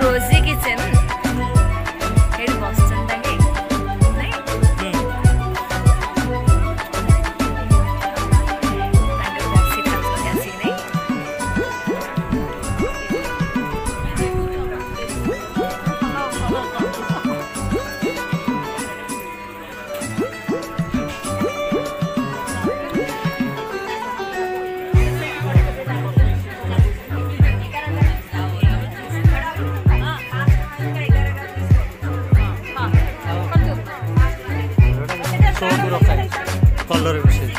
रोजी kitchen head बसचंद है नहीं तांकर बसी थाउस आसी नहीं कलर विषय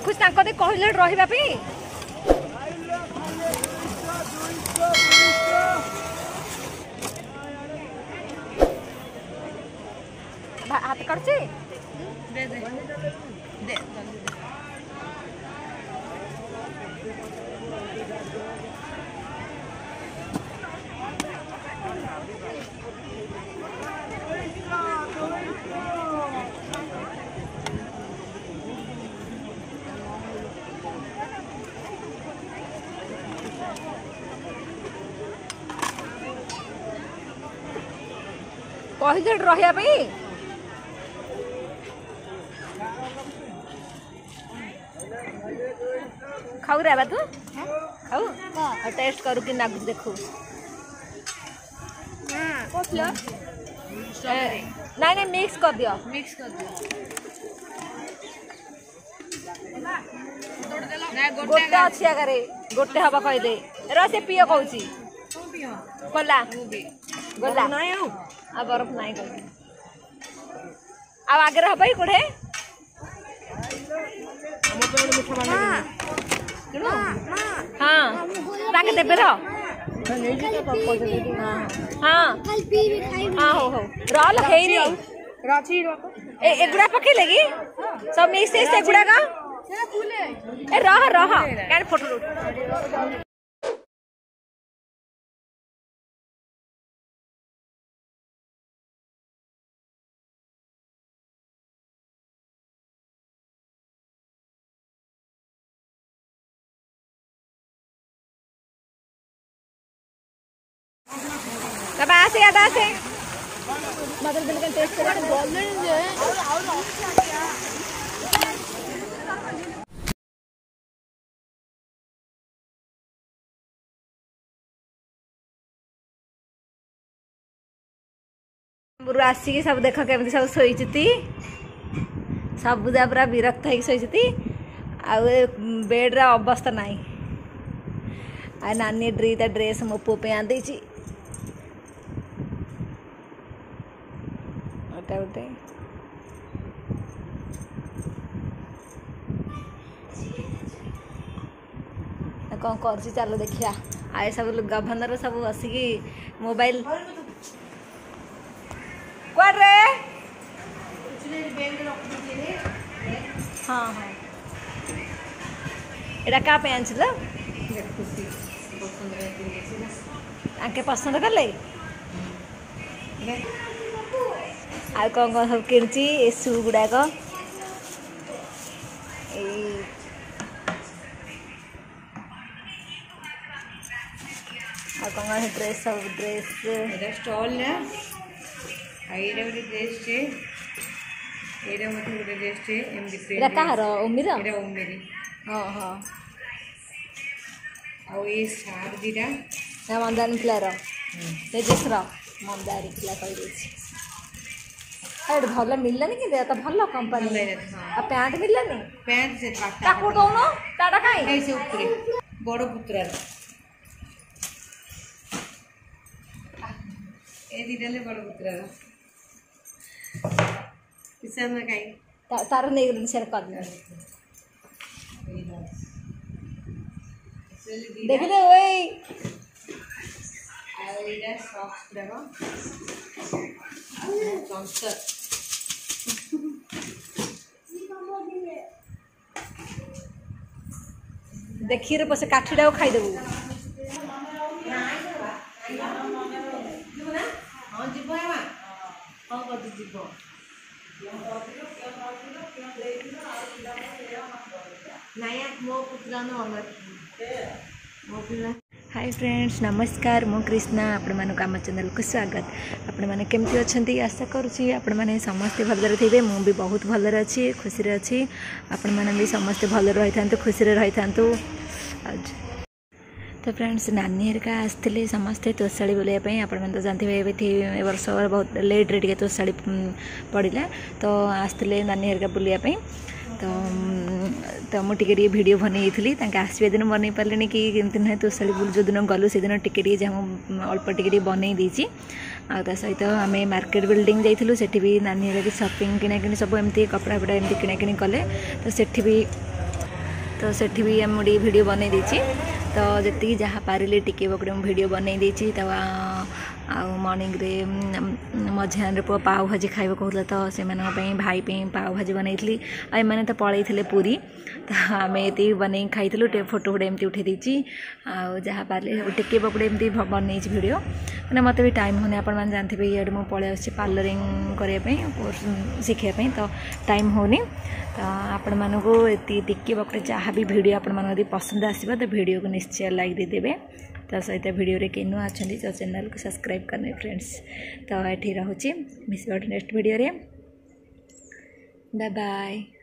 कुछ तांको दे कहले रहिबा पे हाथ करछे दे दे दे कहले रहिया पे खाऊ रे बा तू खाऊ और टेस्ट करू कि ना देखू कोथलो नहीं नहीं मिक्स कर दियो गोटे अच्छी आगे गोटे हवा कह दे रे पियो कहूँ गला गला आ बरफ नहीं कर अब आगे रह भाई कोठे हाँ ताके देबे रह हाँ हाँ हो रल हेरी एगुड़ा पके लगी सब मिक्स से एगुड़ा का ए रह रह कान फोटो बाबा आसे याद आसे मतलब बिल्कुल टेस्ट कर बोलने जे बुरु आसिक सब देख केमती सब शोचती सब पूरा विरक्त हो शोचती बेड्र अवस्था ना आ नानी ड्रीता ड्रेस मो पु पे आंदी गोटे कौन कर चलो देखिया आए सब गभनर सब बसिकी मोबाइल रे हाँ हाँ एटा क्या पे आंचल आके पसंद कले आ कौन कौन सब किणची ए शू गुड़ाक कौन ड्रेस सब ड्रेस स्टॉल ना आईरा गोटे ड्रेस टे एरा मते गोटे ड्रेस टे एमडी प्रिंट एरा कहार उम्मीद एरा उम्मीद हां हां आ ये सार दिरा ना मंदारी प्लेयर ते जेसरा मंदारी प्लेयर कहि देछि एड भल मिललानी कि तो भल कंपनी आ पैंट मिललानी पैंट से काटा ताको दोनो टाटा काई ऐसे ऊपर बड़ पुत्रा ए दिदले बड़ पुत्रा किसान में काई तार नहीं शेयर कर दे देख ले ओए आईरा सॉक्स ब्रावा कॉन्सर्ट देखिए रे पसे काठीडा खाई देबू हां जीवो हेमा हां कदी जीवो नाया मो पुत्रा न मो पिला हाय फ्रेंड्स नमस्कार मु कृष्णा आपण मानक आम चैनल को स्वागत आपण माने केमती अछंती आशा करूची आपण माने समस्त भलरे थिबे मु भी बहुत भलरे अछि खुशी रे अछि आपण माने भी समस्त भलरे रहि थांतु खुशी रे रहि थांतु आज तो फ्रेंड्स नानी हरका आसते समस्ते तोषाड़ी बुलाइवाई आपण मैंने तो जानते ए वर्ष बहुत लेट रे टे तोषाड़ी पड़ा तो आसते नानी हरका बुलाइवाई तो मुझे वीडियो बनई आसवा दिन बनई पारे कि कमी ना तोषाड़ी बुल जो दिन गलु से दिन टे जहाँ अल्प टे बनई देती आ सहित आम मार्केट बिल्डिंग जाइलु से भी नानी हर शॉपिंग किणाकिणी सब एमती कपड़ा फपड़ा एमती किणाकिणी कले तो सेठी भी आम वीडियो बनई देती तो जी जहाँ पारे टिके बकड़े भिडियो बनई देती तो मॉर्निंग रे मझान पुआ पाव भाजी खाइबा कहूला तो से भाई पाव भाजी बनई आने तो पलैले पूरी तो आम ये बनई खाइलु फोटो फुटे एमती उठे देती जहाँ पारे टिके बकड़े एमती बनई भिडियो मैंने मत भी टाइम होने आप जानते ये मुझे पलि आस पार्लरिंग करने कोर्स शिखापी तो टाइम होनी तो आपण मानक टिके बकड़े जहाँ भी भिडियो आपण पसंद आसो तो भिडियो को निश्चय लाइक देदेवे तो सहित भिडियो रे के नुआ अच्छा तो चैनल को सब्सक्राइब करने फ्रेंड्स तो ये रोचे मिस नेक्स्ट भिडियो रे बाय बाय।